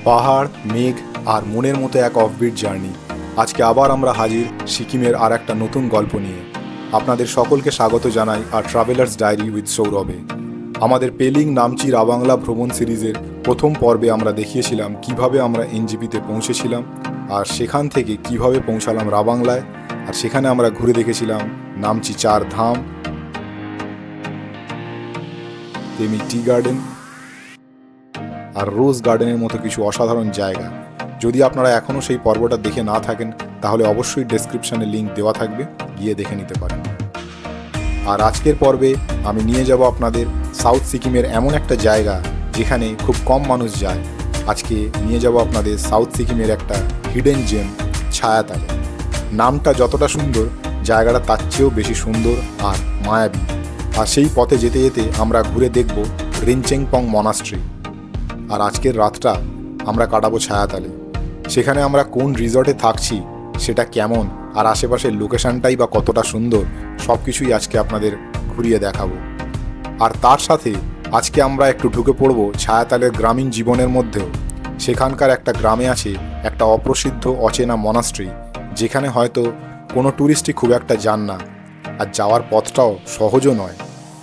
পাহাড়, মেঘ আর মনের মতো এক অফবিট জার্নি। আজকে আবার আমরা হাজির সিকিমের আর একটা নতুন গল্প নিয়ে। আপনাদের সকলকে স্বাগত জানাই আর ট্রাভেলার্স ডায়েরি উইথ সৌরভে। আমাদের পেলিং নামচি রাবাংলা ভ্রমণ সিরিজের প্রথম পর্বে আমরা দেখিয়েছিলাম কিভাবে আমরা এনজিপিতে পৌঁছেছিলাম আর সেখান থেকে কিভাবে পৌঁছালাম রাবাংলায়, আর সেখানে আমরা ঘুরে দেখেছিলাম নামচি 4 ধাম, তেমনি টি গার্ডেন আর রোজ গার্ডেনের মতো কিছু অসাধারণ জায়গা। যদি আপনারা এখনও সেই পর্বটা দেখে না থাকেন তাহলে অবশ্যই ডেসক্রিপশনে লিঙ্ক দেওয়া থাকবে, গিয়ে দেখে নিতে পারেন। আর আজকের পর্বে আমি নিয়ে যাব আপনাদের সাউথ সিকিমের এমন একটা জায়গা যেখানে খুব কম মানুষ যায়। আজকে নিয়ে যাব আপনাদের সাউথ সিকিমের একটা হিডেন জেম, ছায়াতালে। নামটা যতটা সুন্দর, জায়গাটা তার চেয়েও বেশি সুন্দর আর মায়াবী। আর সেই পথে যেতে যেতে আমরা ঘুরে দেখব রিনচেংপং মনাস্ট্রি। আর আজকের রাতটা আমরা কাটাবো ছায়াতালে। সেখানে আমরা কোন রিসর্টে থাকছি, সেটা কেমন, আর আশেপাশের লোকেশনটাই বা কতটা সুন্দর, সব কিছুই আজকে আপনাদের ঘুরিয়ে দেখাবো। আর তার সাথে আজকে আমরা একটু ঢুকে পড়ব ছায়াতালের গ্রামীণ জীবনের মধ্যেও। সেখানকার একটা গ্রামে আছে একটা অপ্রসিদ্ধ অচেনা মনাস্ট্রি, যেখানে হয়তো কোনো ট্যুরিস্টই খুব একটা যান না, আর যাওয়ার পথটাও সহজও নয়।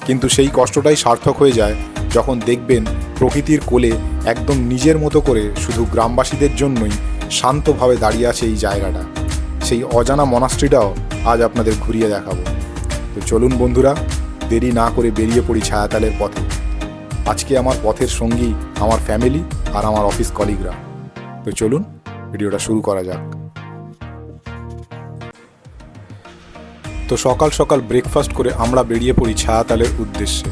কিন্তু সেই কষ্টটাই সার্থক হয়ে যায় যখন দেখবেন প্রকৃতির কোলে একদম নিজের মতো করে শুধু গ্রামবাসীদের জন্যই শান্তভাবে দাঁড়িয়ে আছে এই জায়গাটা। সেই অজানা মনাস্ট্রিটাও আজ আপনাদের ঘুরিয়ে দেখাবো। তো চলুন বন্ধুরা, দেরি না করে বেরিয়ে পড়ি ছায়াতালের পথে। আজকে আমার পথের সঙ্গী আমার ফ্যামিলি আর আমার অফিস কলিগরা। তো চলুন ভিডিওটা শুরু করা যাক। তো সকাল সকাল ব্রেকফাস্ট করে আমরা বেরিয়ে পড়ি ছায়াতালের উদ্দেশ্যে।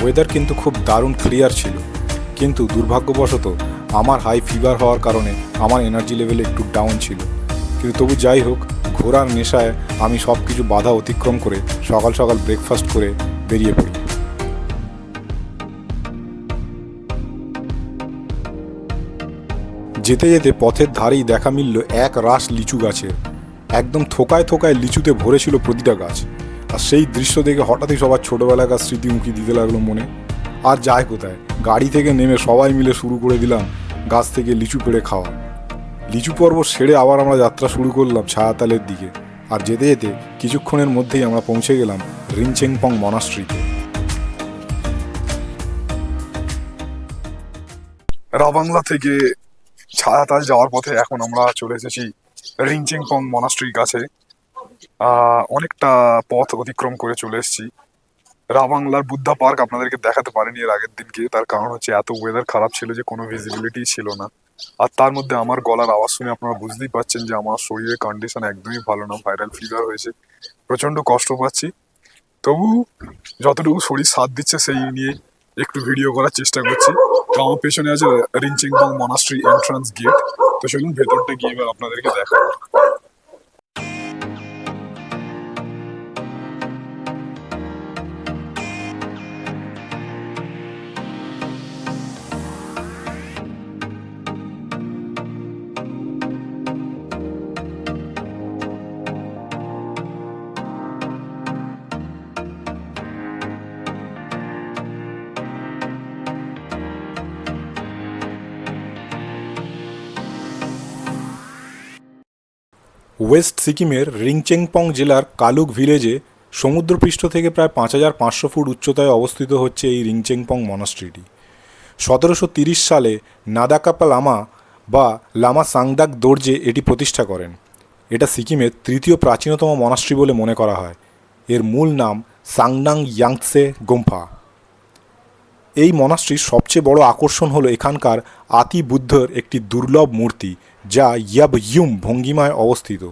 ওয়েদার কিন্তু খুব দারুণ ক্লিয়ার ছিল, কিন্তু দুর্ভাগ্যবশত আমার হাই ফিভার হওয়ার কারণে আমার এনার্জি লেভেল একটু ডাউন ছিল। কিন্তু তবু যাই হোক, ঘোরার নেশায় আমি সব কিছু বাধা অতিক্রম করে সকাল সকাল ব্রেকফাস্ট করে বেরিয়ে পড়ি। যেতে যেতে পথের ধারেই দেখা মিলল এক রাশ লিচু গাছের। একদম থোকায় থোকায় লিচুতে ভরেছিল প্রতিটা গাছ। আর সেই দৃশ্য দেখে হঠাৎই সবার ছোটোবেলাকার স্মৃতিমুখী দিতে লাগলো মনে। আর যায় কোথায়, গাড়ি থেকে নেমে সবাই মিলে শুরু করে দিলাম গাছ থেকে লিচু পেড়ে খাওয়া। লিচু পর্ব সেরে আবার আমরা যাত্রা শুরু করলাম ছায়াতালের দিকে। আর যেতে যেতে কিছুক্ষণের মধ্যেই আমরা পৌঁছে গেলাম রিনচেংপং মনাস্ট্রিতে। রাবাংলা থেকে ছায়াতাল যাওয়ার পথে এখন আমরা চলে এসেছি রিনচেংপং মনাস্ট্রির কাছে। অনেকটা পথ অতিক্রম করে চলে এসেছি। রাবাংলার বুদ্ধা পার্ক আপনাদেরকে দেখাতে পারিনি এর আগের দিনকে, তার কারণ হচ্ছে এত ওয়েদার খারাপ ছিল যে কোনো ভিজিবিলিটি ছিল না। আর তার মধ্যে আমার গলার আওয়াজ শুনে আপনারা বুঝতেই পারছেন যে আমার শরীরের কন্ডিশন একদমই ভালো না, ভাইরাল ফিভার হয়েছে, প্রচন্ড কষ্ট পাচ্ছি। তবু যতটুকু শরীর সাথ দিচ্ছে সেই নিয়ে একটু ভিডিও করার চেষ্টা করছি। তো আমার পেছনে আছে রিনচেংপং মনাস্ট্রি এন্ট্রান্স গেট। তো চলুন ভেতরটা গিয়ে এবার আপনাদেরকে দেখাবো। ওয়েস্ট সিকিমের রিনচেংপং জেলার কালুক ভিলেজে সমুদ্রপৃষ্ঠ থেকে প্রায় 5500 ফুট উচ্চতায় অবস্থিত হচ্ছে এই রিনচেংপং মনাস্ট্রিটি। 1730 সালে নাদাকাপা লামা বা লামা সাংদাক দোর্জে এটি প্রতিষ্ঠা করেন। এটা সিকিমের তৃতীয় প্রাচীনতম মনাস্ট্রি বলে মনে করা হয়। এর মূল নাম সাংনাং ইয়াংৎসে গোম্পা। এই মনাস্ট্রির সবচেয়ে বড় আকর্ষণ হলো এখানকার আতি বুদ্ধের একটি দুর্লভ মূর্তি, যা ইয়াব ইয়ুম ভঙ্গিমায় অবস্থিত।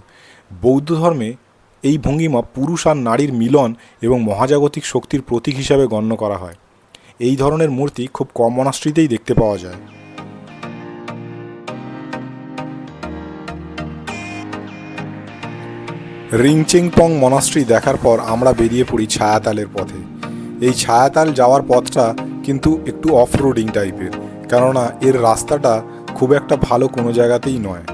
বৌদ্ধ ধর্মে এই ভঙ্গিমা পুরুষ আর নারীর মিলন এবং মহাজাগতিক শক্তির প্রতীক হিসাবে গণ্য করা হয়। এই ধরনের মূর্তি খুব কম মনাস্ট্রিতেই দেখতে পাওয়া যায়। রিনচেংপং মনাস্ট্রি দেখার পর আমরা বেরিয়ে পড়ি ছায়াতালের পথে। এই ছায়াতাল যাওয়ার পথটা কিন্তু একটু অফ রোডিং টাইপের, কেননা এর রাস্তাটা খুব একটা ভালো কোনো জায়গাতেই নয়।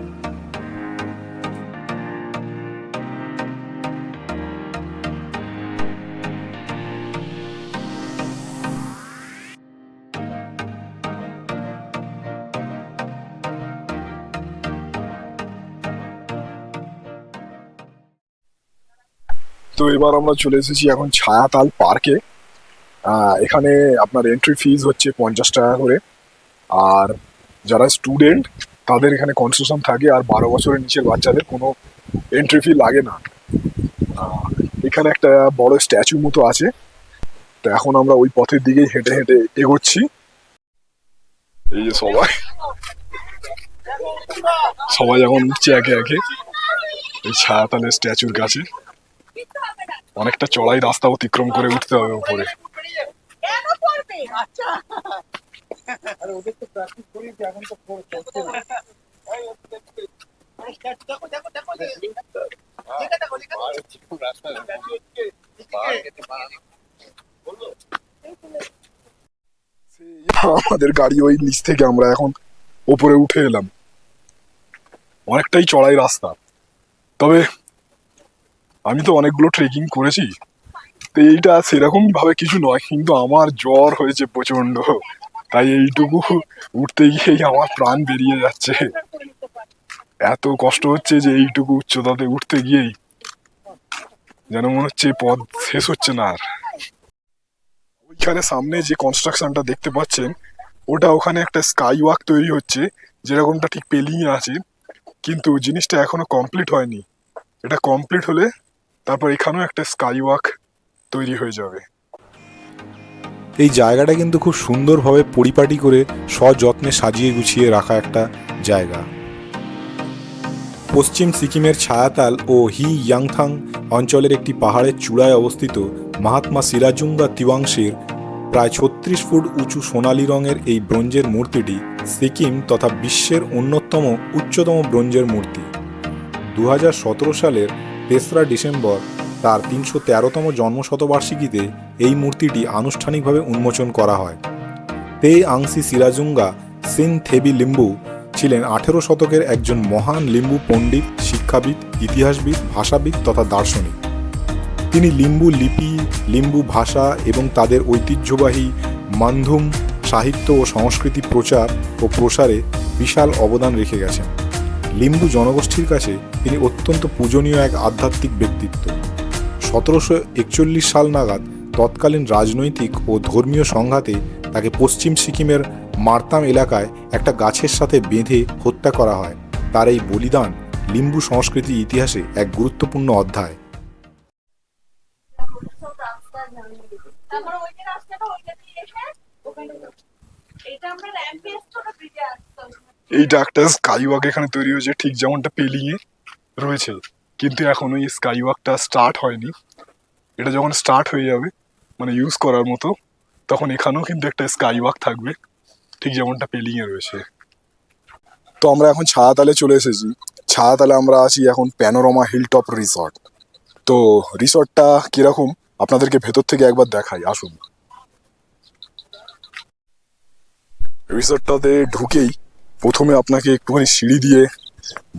তো এবার আমরা চলে এসেছি এখন ছায়াতাল পার্কে। এখানে আপনার এন্ট্রি ফিজ হচ্ছে 50 টাকা করে। আর যারা স্টুডেন্ট তাদের এখানে কনসেশন থাকে, আর 12 বছরের নিচের বাচ্চাদের কোনো এন্ট্রি ফি লাগে না। আহ, এখানে একটা বড় স্ট্যাচু মতো আছে। তো এখন আমরা ওই পথের দিকেই হেঁটে হেঁটে এগোচ্ছি। এই যে সবাই সবাই এখন উঠছে একে একে এই ছায়াতালের স্ট্যাচুর কাছে। অনেকটা চড়াই রাস্তা অতিক্রম করে উঠতে হবে উপরে। আমাদের গাড়ি ওই নিচ থেকে আমরা এখন ওপরে উঠে এলাম। অনেকটাই চড়াই রাস্তা, তবে আমি তো অনেকগুলো ট্রেকিং করেছি, তো এইটা সেরকম ভাবে কিছু নয়, কিন্তু আমার জ্বর হয়েছে প্রচন্ড, তাই এইটুকু উঠতে গিয়েই আমার প্রাণ বেরিয়ে যাচ্ছে। এত কষ্ট হচ্ছে যে এইটুকু উচ্চতাতে উঠতে গিয়েই যেন মনে হচ্ছে পথ শেষ হচ্ছে না আর। ওইখানে সামনে যে কনস্ট্রাকশনটা দেখতে পাচ্ছেন, ওটা ওখানে একটা স্কাই ওয়াক তৈরি হচ্ছে, যেরকমটা ঠিক পেলিং এ আছে, কিন্তু জিনিসটা এখনো কমপ্লিট হয়নি। এটা কমপ্লিট হলে তারপর এখানেও একটা স্কাই ওয়াক তৈরি হয়ে যাবে। এই জায়গাটা কিন্তু খুব সুন্দরভাবে পরিপাটি করে সযত্নে সাজিয়ে গুছিয়ে রাখা একটা জায়গা। পশ্চিম সিকিমের ছায়াতাল ও হি ইয়াংথাং অঞ্চলের একটি পাহাড়ের চূড়ায় অবস্থিত মহাত্মা সিরাজুঙ্গা তিওয়াংশের প্রায় 36 ফুট উঁচু সোনালী রঙের এই ব্রোঞ্জের মূর্তিটি সিকিম তথা বিশ্বের অন্যতম উচ্চতম ব্রোঞ্জের মূর্তি। 2017 সালের 3রা ডিসেম্বর তার 313তম জন্মশতবার্ষিকীতে এই মূর্তিটি আনুষ্ঠানিকভাবে উন্মোচন করা হয়। তে আংসি সিরাজুঙ্গা সিন থেবি লিম্বু ছিলেন 18 শতকের একজন মহান লিম্বু পণ্ডিত, শিক্ষাবিদ, ইতিহাসবিদ, ভাষাবিদ তথা দার্শনিক। তিনি লিম্বু লিপি, লিম্বু ভাষা এবং তাদের ঐতিহ্যবাহী মানধুম সাহিত্য ও সংস্কৃতি প্রচার ও প্রসারে বিশাল অবদান রেখে গেছেন। লিম্বু জনগোষ্ঠীর কাছে তিনি অত্যন্ত পূজনীয় এক আধ্যাত্মিক ব্যক্তিত্ব। 1741 সাল নাগাদ তৎকালীন রাজনৈতিক ও ধর্মীয় সংঘাতে তাকে পশ্চিম সিকিমের মার্তাম এলাকায় একটা গাছের সাথে বেঁধে হত্যা করা হয়। তার এই বলিদান লিম্বু সংস্কৃতি ইতিহাসে এক গুরুত্বপূর্ণ অধ্যায়। এইটা একটা স্কাই ওয়াক এখানে তৈরি হয়েছে, ঠিক যেমনটা পেলিং এ রয়েছে, কিন্তু এখন ওই স্কাই ওয়াকটা স্টার্ট হয়নি। এটা যখন স্টার্ট হয়ে যাবে, মানে ইউজ করার মতো, তখন এখানেও কিন্তু একটা স্কাই ওয়াক থাকবে, ঠিক যেমনটা পেলিং এ রয়েছে। তো আমরা এখন ছায়াতালে চলে এসেছি। ছায়াতালে আমরা আছি এখন প্যানোরামা হিলটপ রিসর্ট। তো রিসর্টটা কিরকম আপনাদেরকে ভেতর থেকে একবার দেখাই, আসুন। রিসর্টটাতে ঢুকেই প্রথমে আপনাকে একটুখানি সিঁড়ি দিয়ে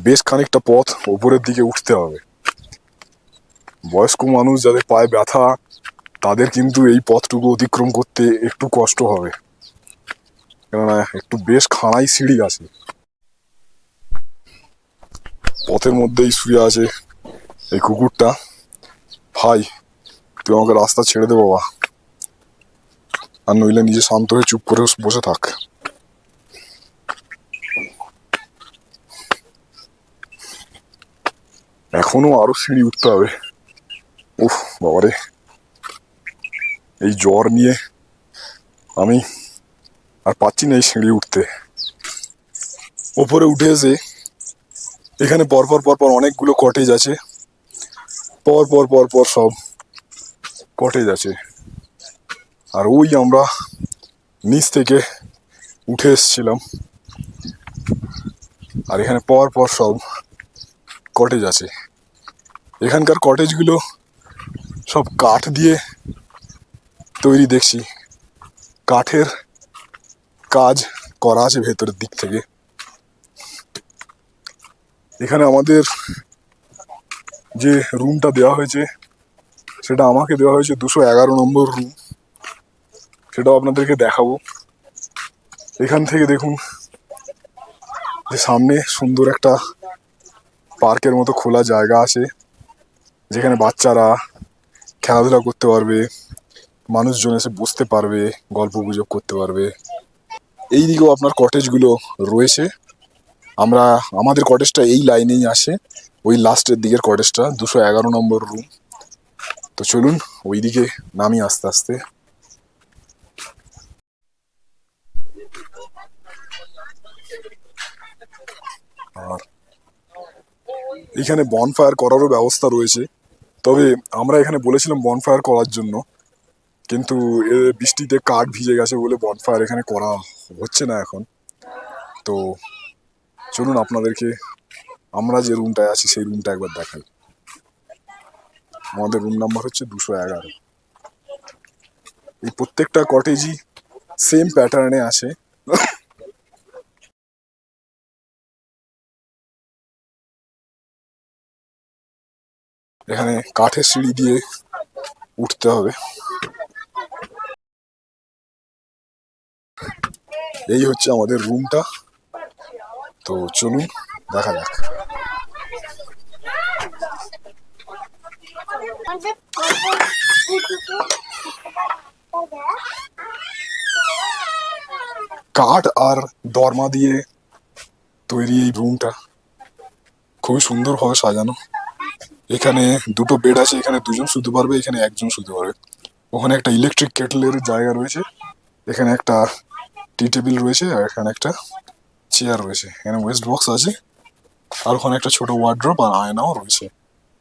বেশ খানিকটা পথ ওপরের দিকে উঠতে হবে। বয়স্ক মানুষ যাদের পায়ে ব্যথা, তাদের কিন্তু এই পথটুকু অতিক্রম করতে একটু কষ্ট হবে, কেননা একটু বেশ খাড়াই সিঁড়ি আছে। পথের মধ্যেই শুয়ে আছে এই কুকুরটা। ভাই, তুই আমাকে রাস্তা ছেড়ে দে বাবা, আর নইলে নিজে শান্ত হয়ে চুপ করে বসে থাক। এখনো আরো সিঁড়ি উঠতে হবে। উফ বাবারে, এই জ্বর নিয়ে আমি আর পাচ্ছি না এই সিঁড়ি উঠতে। ওপরে উঠে এসে এখানে পরপর পরপর অনেকগুলো কটেজ আছে, পরপর পরপর সব কটেজ আছে। আর ওই আমরা নিচ থেকে উঠে এসছিলাম, আর এখানে পর পর সব কটেজ আছে। এখানকার কটেজগুলো সব কাঠ দিয়ে তৈরি দেখছি, কাঠের কাজ করা আছে ভেতরের দিক থেকে। এখানে আমাদের যে রুমটা দেওয়া হয়েছে, সেটা আমাকে দেওয়া হয়েছে 211 নম্বর রুম, সেটাও আপনাদেরকে দেখাবো। এখান থেকে দেখুন যে সামনে সুন্দর একটা পার্কের মতো খোলা জায়গা আছে, যেখানে বাচ্চারা খেলাধুলা করতে পারবে, মানুষজন এসে বসতে পারবে, গল্প গুজব করতে পারবে। এইদিকেও আপনার কটেজগুলো রয়েছে। আমাদের কটেজটা এই লাইনেই আসে, ওই লাস্টের দিকের কটেজটা 211 নম্বর রুম। তো চলুন ওইদিকে নামি আস্তে আস্তে। আর এখানে বনফায়ার করারও ব্যবস্থা রয়েছে, তবে আমরা এখানে বলেছিলাম বনফায়ার করার জন্য, কিন্তু বৃষ্টিতে কাঠ ভিজে গেছে বলে বনফায়ার এখানে করা হচ্ছে না এখন। তো চলুন আপনাদেরকে আমরা যে রুমটায় আছি সেই রুমটা একবার দেখাই। আমাদের রুম নাম্বার হচ্ছে 211। এই প্রত্যেকটা কটেজই সেম প্যাটার্নে আছে। এখানে কাঠের সিঁড়ি দিয়ে উঠতে হবে। এই হচ্ছে আমাদের রুমটা। তো চলুন দেখা যাক। কাঠ আর দরমা দিয়ে তৈরি এই রুমটা খুবই সুন্দরভাবে সাজানো। এখানে দুটো বেড আছে, এখানে দুজন শুতে পারবে, এখানে একজন শুতে পারবে। ওখানে একটা ইলেকট্রিক কেটলের জায়গা রয়েছে, এখানে একটা টি টেবিল রয়েছে, আর এখানে একটা চেয়ার রয়েছে। এখানে ওয়েস্ট বক্স আছে, আর ওখানে একটা ছোট ওয়ার্ড্রপ আর আয়নাও রয়েছে।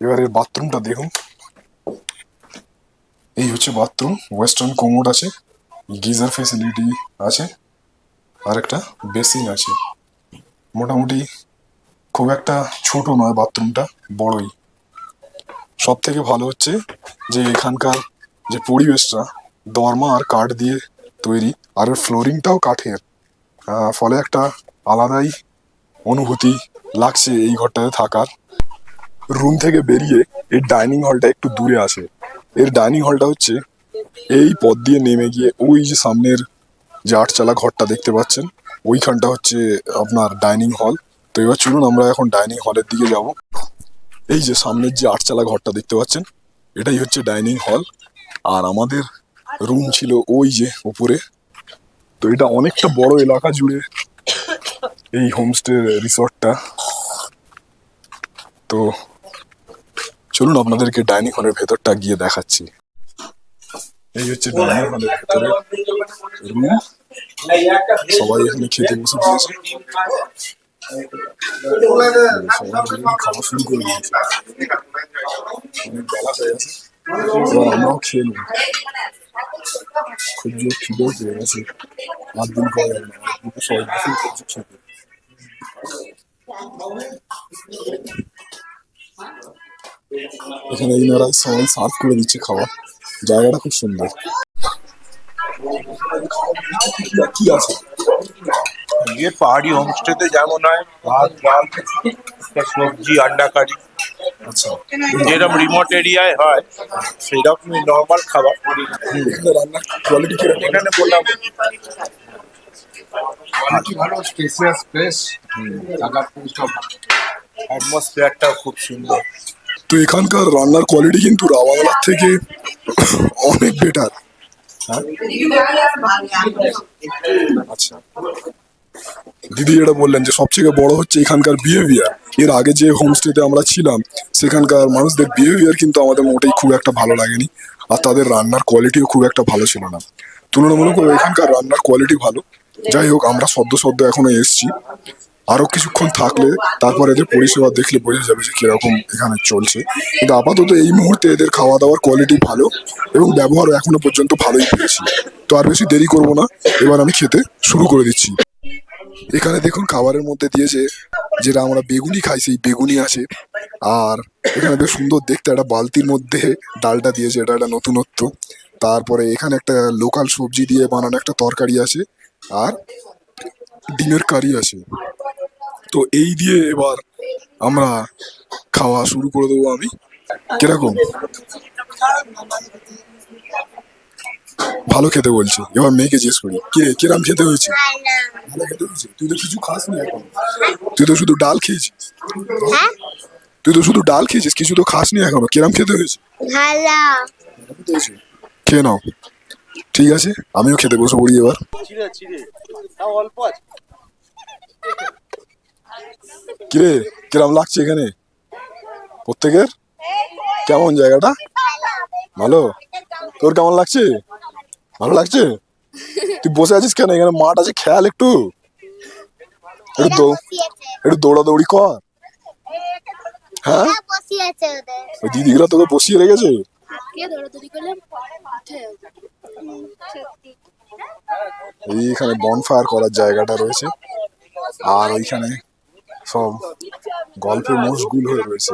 এবারে বাথরুমটা দেখুন। এই হচ্ছে বাথরুম, ওয়েস্টার্ন কোমোড আছে, গিজার ফেসিলিটি আছে, আর একটা বেসিন আছে। মোটামুটি খুব একটা ছোট নয় বাথরুমটা, বড়ই। সব থেকে ভালো হচ্ছে যে এখানকার যে পরিবেশটা দরমা আর কাঠ দিয়ে তৈরি, আর এর ফ্লোরিংটাও কাঠের। ফলে একটা আলাদাই অনুভূতি লাগছে এই ঘরটাতে থাকার। রুম থেকে বেরিয়ে এর ডাইনিং হলটা একটু দূরে আছে। এর ডাইনিং হলটা হচ্ছে এই পথ দিয়ে নেমে গিয়ে ওই যে সামনের যে 8 চালা ঘরটা দেখতে পাচ্ছেন, ওইখানটা হচ্ছে আপনার ডাইনিং হল। তো এবার চলুন আমরা এখন ডাইনিং হলের দিকে যাব। এই যে সামনের যে 8 চালা ঘরটা দেখতে পাচ্ছেন, এটাই হচ্ছে ডাইনিং হল। আর আমাদের রুম ছিল ওই যে উপরে। তো এটা অনেকটা বড় এলাকা জুড়ে এই হোমস্টে রিসর্টটা। তো চলুন আপনাদেরকে ডাইনিং হলের ভেতরটা গিয়ে দেখাচ্ছি। এই হচ্ছে ডাইনিং হলের ভেতরে রুম। সবাই এখানে খেতে বসে পড়েছে, সবাই অলরেডি খাওয়া শুরু করে দিয়েছে। অনেক বেলা হয়ে গেছে, এবার আমরাও খেয়ে নেব। খুব জোর খিদেও পেয়ে গেছে, 8 দিন পর সবাই বসেই করছে খেতে। এখানে ইনারা সবাই সার্ভ করে দিচ্ছে খাবার। জায়গাটা খুব সুন্দর। কি আছে? ये पहाड़ी होमस्टे তে যেমন হয় ভাত ডাল সবজি আন্ডা কারি, আচ্ছা, যেরকম রিমোট এরিয়ায় হয় সেরকমই নর্মাল খাবার। এখানে রান্নার কোয়ালিটি কিরকম? এখানে বললাম কোয়ালিটি ভালো, স্পেসিয়াস প্লেস, জায়গার পরিষ্কার। অ্যাটমসফিয়ারটা খুব সুন্দর। তো এখানকার রান্নার কোয়ালিটি কিন্তু রাওয়াংলার থেকে অনেক বেটার। আচ্ছা, দিদি এটা বললেন যে সবথেকে বড় হচ্ছে এখানকার বিহেভিয়ার। এর আগে যে হোমস্টেতে আমরা ছিলাম সেখানকার মানুষদের বিহেভিয়ার কিন্তু আমাদের মোটেই খুব একটা ভালো লাগেনি, আর তাদের রান্নার কোয়ালিটিও খুব একটা ভালো ছিল না। তুলনামূলকভাবে এখানকার রান্নার কোয়ালিটি ভালো। যাই হোক, আমরা সদ্য এখনো এসছি, আরো কিছুক্ষণ থাকলে তারপর এদের পরিষেবা দেখলে বোঝা যাবে যে কিরকম এখানে চলছে। কিন্তু আপাতত এই মুহূর্তে এদের খাওয়া দাওয়ার কোয়ালিটি ভালো এবং ব্যবহারও এখনো পর্যন্ত ভালোই পেয়েছি। তো আর বেশি দেরি করবো না, এবার আমি খেতে শুরু করে দিচ্ছি। এখানে দেখুন খাবারের মধ্যে দিয়েছে যেটা আমরা বেগুনি খাই, সেই বেগুনি আছে। আর এখানে বেশ সুন্দর দেখতে একটা বালতির মধ্যে ডালটা দিয়েছে, এটা একটা নতুনত্ব। তারপরে এখানে একটা লোকাল সবজি দিয়ে বানানো একটা তরকারি আছে, আর ডিমের কারি আছে। তো এই দিয়ে এবার আমরা খাওয়া শুরু করে দেবো। আমি কিরকম ভালো খেতে বলছি, এবার মেয়েকে জিজ্ঞেস করি কিরম খেতে হয়েছে। ভালো খেতে হয়েছে? তুই তো কিছু খাস নি এখন, তুই তো শুধু ডাল খেয়েছিস। তুই তো শুধু ডাল খেয়েছিস, কিছু তো খাস নি এখনো। কিরম খেতে হয়েছে? ভালো। পেয়েছি, খেয়ে নাও। ঠিক আছে, আমিও খেতে বসে পড়ি এবার। কিরে, কিরম লাগছে এখানে প্রত্যেকের? কেমন জায়গাটা? ভালো। তোর কেমন লাগছে? ভালো লাগছে? তুই বসে আছিস কেন? এখানে মাঠ আছে, খেয়াল একটু। একটু দৌড়াদৌড়ি কর। হ্যাঁ, ওই দিদিগুলো তোকে বসিয়ে রেখেছে। এইখানে বনফায়ার করার জায়গাটা রয়েছে, আর ওইখানে সব গল্পে মশগুল হয়ে রয়েছে।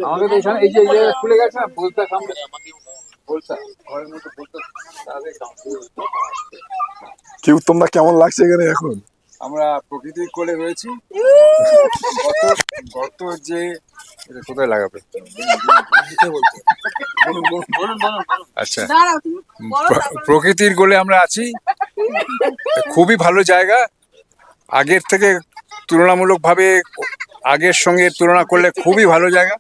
আমাদের তো এখানে এই যে খুলে গেছে না বলতা সামনে বলতা ঘরের মধ্যে বলতা কি উত্তমদা, কেমন লাগছে এখানে এখন? আমরা প্রকৃতির কোলে রয়েছি। গত যে এটা কোথায় লাগাবে? আচ্ছা, প্রকৃতির কোলে আমরা আছি, খুবই ভালো জায়গা। আগের থেকে তুলনামূলকভাবে আগের সঙ্গে তুলনা করলে খুবই ভালো জায়গা,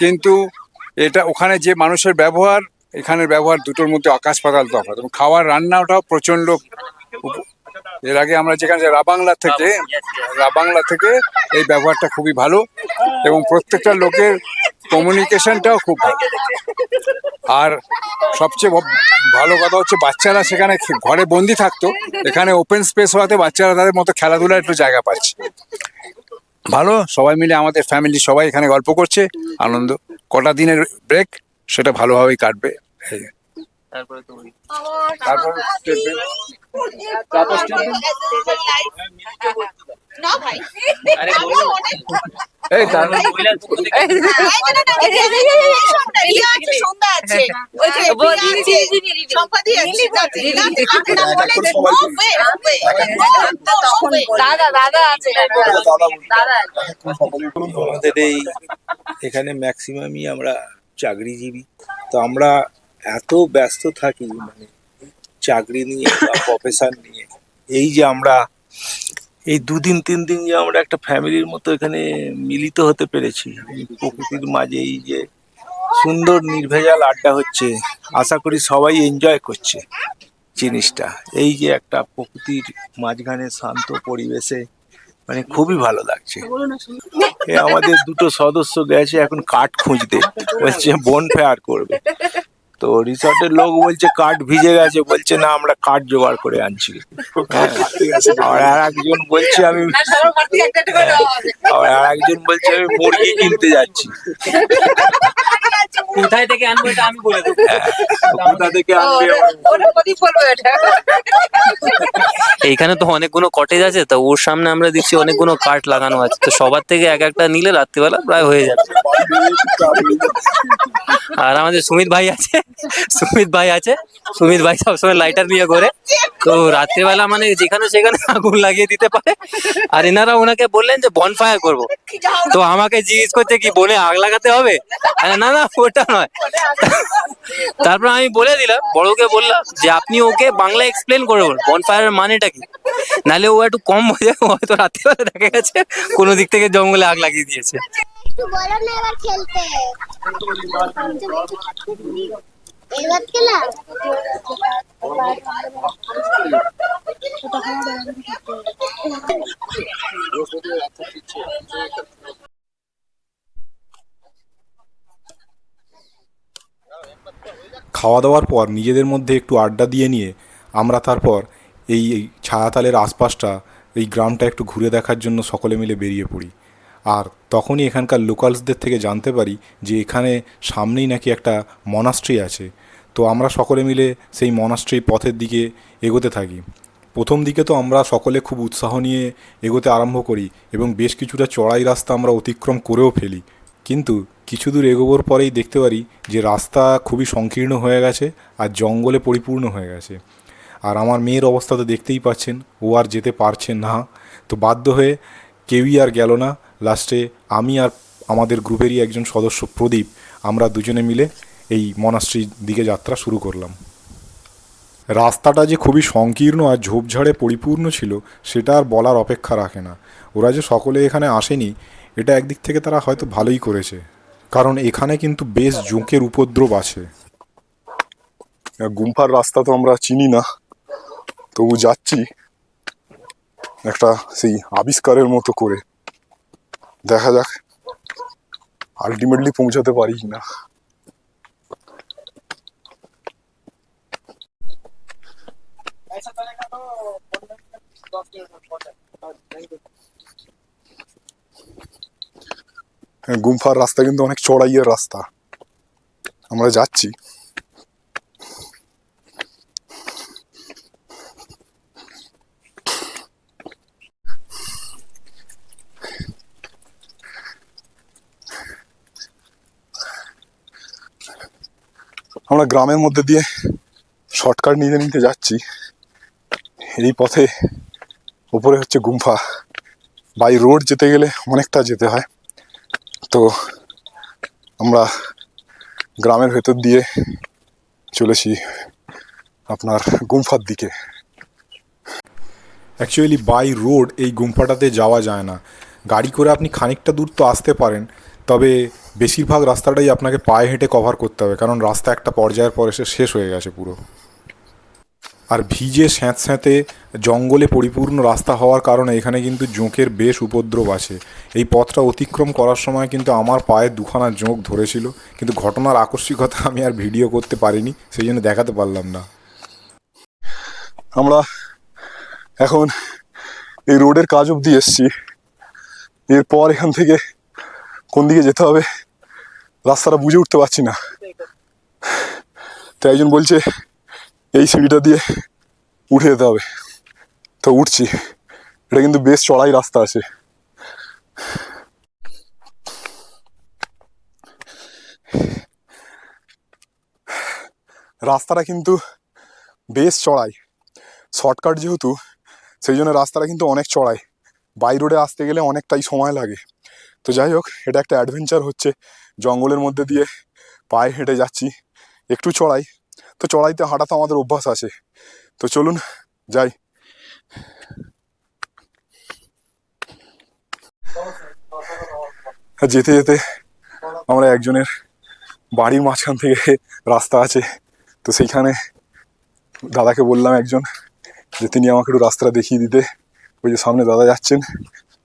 কিন্তু এটা ওখানে যে মানুষের ব্যবহার, এখানের ব্যবহার দুটোর মধ্যে আকাশ পাতাল তফাৎ। এবং খাওয়ার রান্নাটাও প্রচণ্ড। এর আগে আমরা যেখানে রাবাংলা থেকে এই ব্যবহারটা খুবই ভালো, এবং প্রত্যেকটা লোকের কমিউনিকেশনটাও খুব ভালো। আর সবচেয়ে ভালো কথা হচ্ছে বাচ্চারা সেখানে ঘরে বন্দি থাকতো, এখানে ওপেন স্পেস হওয়াতে বাচ্চারা তাদের মতো খেলাধুলার একটু জায়গা পাচ্ছে। ভালো, সবাই মিলে আমাদের ফ্যামিলি সবাই এখানে গল্প করছে, আনন্দ। কটা দিনের ব্রেক, সেটা ভালোভাবেই কাটবে। এই আমাদের এই এখানে ম্যাক্সিমামই আমরা চাকরিজীবী, তো আমরা এত ব্যস্ত থাকি মানে চাকরি নিয়ে বা প্রফেশন নিয়ে, এই যে আমরা এই 2 দিন 3 দিন যে আমরা একটা ফ্যামিলির মতো এখানে মিলিত হতে পেরেছি এই প্রকৃতির মাঝে, এই যে সুন্দর নির্ভেজাল আড্ডা হচ্ছে, আশা করি সবাই এনজয় করছে জিনিসটা। এই যে একটা প্রকৃতির মাঝখানে শান্ত পরিবেশে মানে খুবই ভালো লাগছে। আমাদের 2টো সদস্য গেছে এখন কাঠ খুঁজতে, বলছে বনফায়ার করবে। তো রিসর্টের লোক বলছে কাঠ ভিজে গেছে, বলছে না আমরা কাঠ জোগাড় করে আনছি। হ্যাঁ, আর একজন বলছে আমি মুরগি কিনতে যাচ্ছি। কোথায় থেকে আনবো এটা আমি বলে দেবো। কোথা থেকে আনবে? এইখানে তো অনেকগুলো কটেজ আছে, তো ওর সামনে আমরা দেখছি অনেকগুলো কাঠ লাগানো আছে, তো সবার থেকে এক একটা নিলে রাত্রিবেলা প্রায় হয়ে যাবে। আর আমাদের সুমিত ভাই আছে, সুমিত ভাই সবসময় লাইটার নিয়ে ঘোরে, তো রাত্রিবেলা মানে যেখানে সেখানে আগুন লাগিয়ে দিতে পারে। আর এনারা ওনাকে বললেন যে বনফায়ার করবো, তো আমাকে জিজ্ঞেস করছে কি বনে আগ লাগাতে হবে? না না, ওটা নয়। তারপর আমি বলে দিলাম, বড়কে বললাম যে আপনি ওকে বাংলা এক্সপ্লেন করবেন বনফায়ারের মানেটা কি, নাহলে ও একটু কম বোঝে, হয়তো রাত্রিবেলা দেখা গেছে কোনো দিক থেকে জঙ্গলে আগ লাগিয়ে দিয়েছে। বলো না এবার খেলতে এবার খেলা খাওয়া দাওয়ার পর নিজেদের মধ্যে একটু আড্ডা দিয়ে নিয়ে আমরা তারপর এই ছায়াতালের আশপাশটা, এই গ্রামটা একটু ঘুরে দেখার জন্য সকলে মিলে বেরিয়ে পড়ি। আর তখনই এখানকার লোকালসদের থেকে জানতে পারি যে এখানে সামনেই নাকি একটা মনাস্ট্রি আছে। তো আমরা সকলে মিলে সেই মনাস্ট্রি পথের দিকে এগোতে থাকি। প্রথম দিকে তো আমরা সকলে খুব উৎসাহ নিয়ে এগোতে আরম্ভ করি এবং বেশ কিছুটা চড়াই রাস্তা আমরা অতিক্রম করেও ফেলি, কিন্তু কিছু দূর এগোবার পরেই দেখতে পারি যে রাস্তা খুবই সংকীর্ণ হয়ে গেছে আর জঙ্গলে পরিপূর্ণ হয়ে গেছে। আর আমার মেয়ের অবস্থা তো দেখতেই পাচ্ছেন, ও আর যেতে পারছে না। তো বাধ্য হয়ে কেউই আর গেল না। লাস্টে আমি আর আমাদের গ্রুপেরই একজন সদস্য প্রদীপ, আমরা দুজনে মিলে এই মনাস্ট্রির দিকে যাত্রা শুরু করলাম। রাস্তাটা যে খুবই সংকীর্ণ আর ঝোপঝাড়ে পরিপূর্ণ ছিল সেটা আর বলার অপেক্ষা রাখে না। ওরা যে সকলে এখানে আসেনি এটা একদিক থেকে তারা হয়তো ভালোই করেছে, কারণ এখানে কিন্তু বেশ জোঁকের উপদ্রব আছে। গুম্ফার রাস্তা তো আমরা চিনি না, তবু যাচ্ছি একটা সেই আবিষ্কারের মতো করে। দেখা যাক আলটিমেটলি পৌঁছাতে পারি কিনা। গুম্ফার রাস্তা কিন্তু অনেক চড়াইয়ের রাস্তা, আমরা যাচ্ছি। আমরা গ্রামের মধ্যে দিয়ে শর্টকাট নিতে নিতে যাচ্ছি। এই পথে উপরে হচ্ছে গুম্ফা, বাই রোড যেতে গেলে অনেকটা যেতে হয়, তো আমরা গ্রামের ভেতর দিয়ে চলেছি আপনার গুম্ফার দিকে। অ্যাকচুয়ালি বাই রোড এই গুম্ফাটাতে যাওয়া যায় না। গাড়ি করে আপনি খানিকটা দূর তো আসতে পারেন, তবে বেশিরভাগ রাস্তাটাই আপনাকে পায়ে হেঁটে কভার করতে হবে, কারণ রাস্তা একটা পর্যায়ের পর এসে শেষ হয়ে গেছে পুরো। আর ভিজে স্যাঁতস্যাঁতে জঙ্গলে পরিপূর্ণ রাস্তা হওয়ার কারণে এখানে কিন্তু জোঁকের বেশ উপদ্রব আছে। এই পথটা অতিক্রম করার সময় কিন্তু আমার পায়ে দুখানা জোঁক ধরেছিল, কিন্তু ঘটনার আকস্মিকতা আমি আর ভিডিও করতে পারিনি, সেই জন্য দেখাতে পারলাম না। আমরা এখন এই রোডের কাজ অবধি এসছি। এরপর এখান থেকে কোন দিকে যেতে হবে রাস্তাটা বুঝে উঠতে পারছি না। তো একজন বলছে এই সিঁড়িটা দিয়ে উঠে যেতে হবে, তো উঠছি। এটা কিন্তু বেশ চড়াই রাস্তা আছে। রাস্তাটা কিন্তু বেশ চড়াই, শর্টকাট যেহেতু সেই জন্য রাস্তাটা কিন্তু অনেক চড়াই। বাই রোডে আসতে গেলে অনেকটাই সময় লাগে। তো যাই হোক, এটা একটা অ্যাডভেঞ্চার হচ্ছে, জঙ্গলের মধ্যে দিয়ে পায়ে হেঁটে যাচ্ছি। একটু চড়াই, তো চড়াইতে হাঁটা তো আমাদের অভ্যাস আছে। তো চলুন যাই। যেতে যেতে আমরা একজনের বাড়ির মাঝখান থেকে রাস্তা আছে, তো সেইখানে দাদাকে বললাম একজন যে তিনি আমাকে একটু রাস্তাটা দেখিয়ে দিতে। ওই যে সামনে দাদা যাচ্ছেন,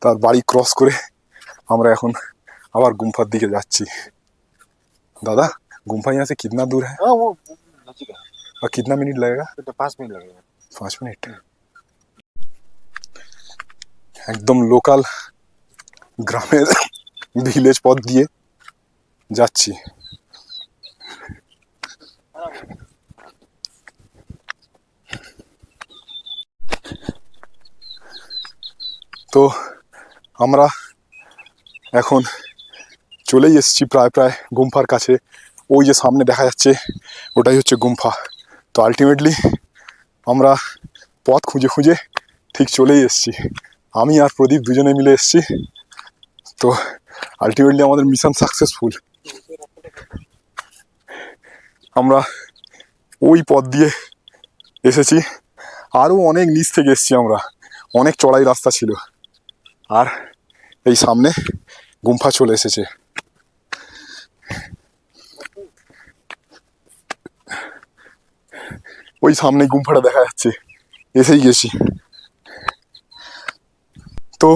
তার বাড়ি ক্রস করে আমরা এখন আবার गुम्फार दिखे जाच्छी। दादा गुम्फा यहाँ से कितना दूर है? हाँ वो नजदीक है। और कितना मिनट लगेगा? तो 5 मिनट लगेगा। 5 मिनट। एकदम लोकल ग्रामेर ভিলেজ পথ দিয়ে যাচ্ছি। তো আমরা এখন চলেই এসেছি প্রায় প্রায় গুম্ফার কাছে। ওই যে সামনে দেখা যাচ্ছে ওটাই হচ্ছে গুম্ফা। তো আলটিমেটলি আমরা পথ খুঁজে খুঁজে ঠিক চলেই এসেছি। আমি আর প্রদীপ দুজনে মিলে এসেছি। তো আলটিমেটলি আমাদের মিশন সাকসেসফুল। আমরা ওই পথ দিয়ে এসেছি, আরও অনেক নিচ থেকে এসেছি আমরা, অনেক চড়াই রাস্তা ছিল। আর এই সামনে গুম্ফা চলে এসেছে। ওই সামনে গুম্ফাটা দেখা যাচ্ছে, এসেই গেছি। তো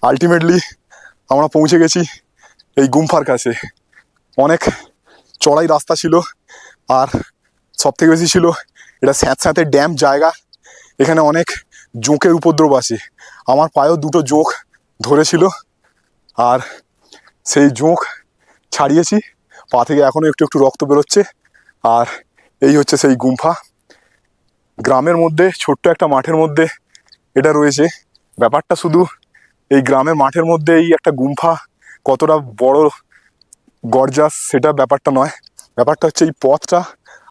আলটিমেটলি আমরা পৌঁছে গেছি এই গুম্ফার কাছে। অনেক চড়াই রাস্তা ছিল, আর সবথেকে বেশি ছিল এটা স্যাঁতস্যাঁতে ড্যাম জায়গা। এখানে অনেক জোঁকের উপদ্রব আছে। আমার পায়েও দুটো জোঁক ধরেছিল, আর সেই জোঁক ছাড়িয়েছি। পা থেকে এখনও একটু একটু রক্ত বেরোচ্ছে। আর এই হচ্ছে সেই গুম্ফা। গ্রামের মধ্যে ছোট্ট একটা মাঠের মধ্যে এটা রয়েছে। ব্যাপারটা শুধু এই গ্রামের মাঠের মধ্যে এই একটা গুম্ফা কতটা বড় গর্জাস সেটা ব্যাপারটা নয়। ব্যাপারটা হচ্ছে এই পথটা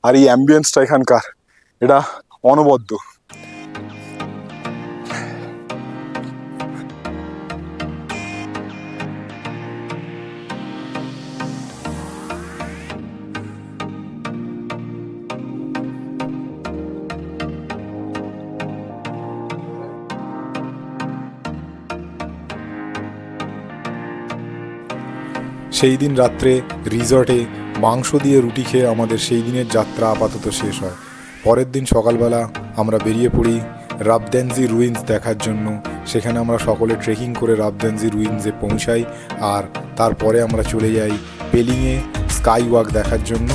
আর এই অ্যাম্বিয়েন্সটা এখানকার, এটা অনবদ্য। সেই দিন রাত্রে রিসর্টে মাংস দিয়ে রুটি খেয়ে আমাদের সেই দিনের যাত্রা আপাতত শেষ হয়। পরের দিন সকালবেলা আমরা বেরিয়ে পড়ি রাবদেনজি রুইন্স দেখার জন্য। সেখানে আমরা সকলে ট্রেকিং করে রাবদেনজি রুইন্সে পৌঁছাই, আর তারপরে আমরা চলে যাই পেলিংয়ে স্কাই ওয়াক দেখার জন্য।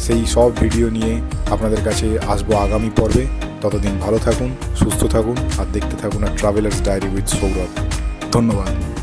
সেই সব ভিডিও নিয়ে আপনাদের কাছে আসবো আগামী পর্বে। ততদিন ভালো থাকুন, সুস্থ থাকুন, আর দেখতে থাকুন আর ট্রাভেলার্স ডায়েরি উইথ সৌরভ। ধন্যবাদ।